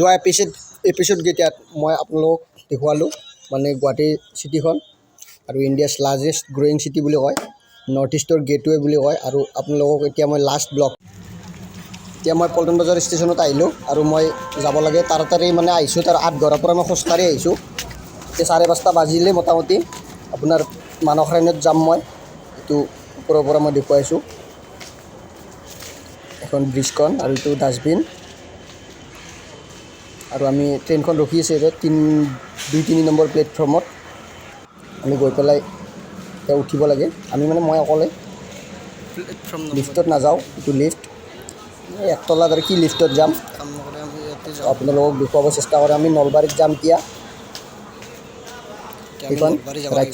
যোৱা এপিছডকেইটাত মই আপোনালোকক দেখুৱালোঁ মানে গুৱাহাটী চিটিখন আৰু ইণ্ডিয়াছ লাৰ্জেষ্ট গ্ৰ'য়িং চিটি বুলি কয়, নৰ্থ ইষ্টৰ গেটৱে বুলি কয়। আৰু আপোনালোকক এতিয়া মই লাষ্ট ব্লগ, এতিয়া মই পল্টন বজাৰ ষ্টেচনত আহিলোঁ আৰু মই যাব লাগে তাড়াতাড়ি মানে আহিছোঁ, তাৰ 8 ঘৰৰ পৰা মই খোজকাঢ়ি আহিছোঁ। এতিয়া 5:30 বাজিলে মোটামুটি। আপোনাৰ মানস ৰাইনত যাম মই, এইটো ওপৰৰ পৰা মই দেখুৱাইছোঁ এখন ব্ৰিজখন আৰু এইটো ডাষ্টবিন। আৰু আমি ট্ৰেইনখন ৰখি আছে 2-3 নম্বৰ প্লেটফৰ্মত। আমি গৈ পেলাই এতিয়া উঠিব লাগে। আমি মানে মই অকলে লিফ্টত নাযাওঁ, এইটো লিফ্ট একতলাত আৰু কি লিফ্টত যাম আপোনালোকক দেখুৱাব চেষ্টা কৰোঁ। আমি নলবাৰীত যাম এতিয়া, এইখন ৰাইট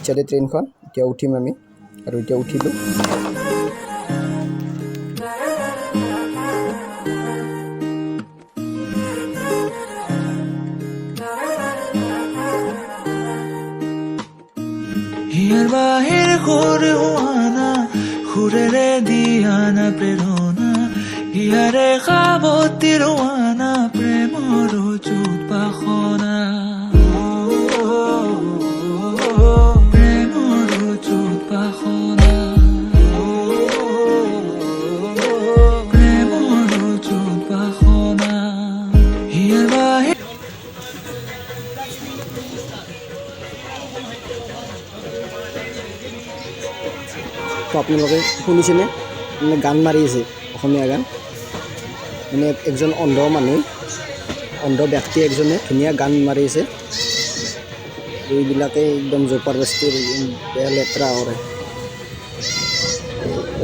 চাইডে ট্ৰেইনখন। এতিয়া উঠিম আমি আৰু এতিয়া উঠিলোঁ। হিয়াৰ বাহিৰ সুৰ হোৱানা সুৰেৰে দিয়ানা প্ৰেৰণা, হিয়াৰে সাৱতী ৰোৱানা প্ৰেমৰ যুত বাসনা, প্ৰেমৰ যুত বাসনা, প্ৰেমৰ যুত বাসনা। হিয়াৰ বাহিৰ তো আপোনালোকে শুনিছেনে? মানে গান মাৰি আছে, অসমীয়া গান। মানে একজন অন্ধ ব্যক্তি এজনে ধুনীয়া গান মাৰি আছে। এইবিলাকে একদম জবৰদস্তি বেয়া লেতেৰা কৰে।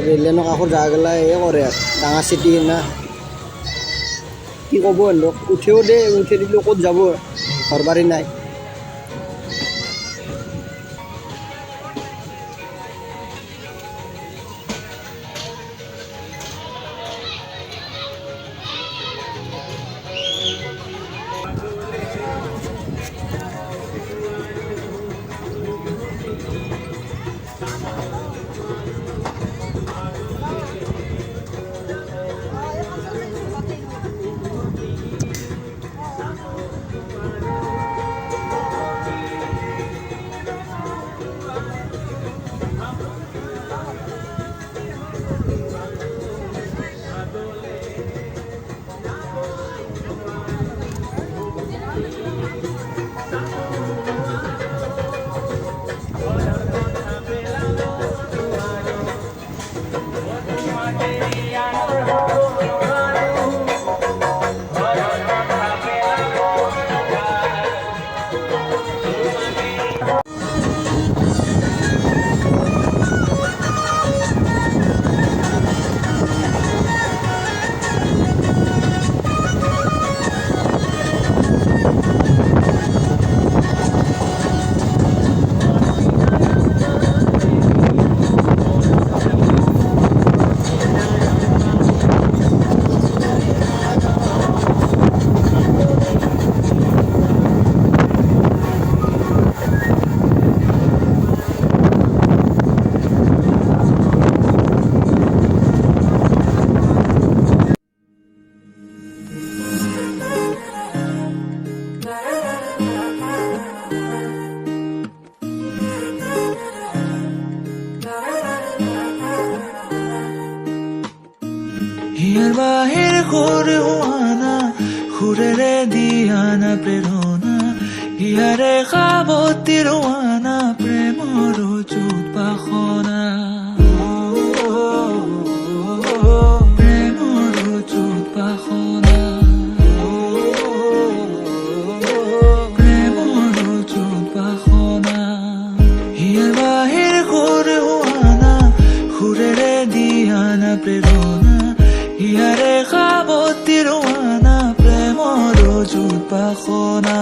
ৰেল লাইনৰ কাষৰ জাগাগিলা কৰে আৰু ডাঙৰ চিটি না কি ক'ব, সিহঁতক উঠিও দিলেও ক'ত যাব, ঘৰ বাৰী নাই। হিয়াৰ বাহিৰ সুৰ হোৱানা সুৰেৰে দিয়ানা প্ৰেৰণা, হিয়াৰে সাৱতী ৰোৱানা প্ৰেমৰ যুত বাসনা, প্ৰেমৰ যুত বাসনা, প্ৰেমৰ যুত বাসনা। হিয়াৰ বাহিৰ সুৰ হোৱানা সুৰেৰে দিয়ানা প্ৰেৰণা, হিয়াৰে সাৱতী ৰোৱানা প্ৰেমৰ যুত বাসনা।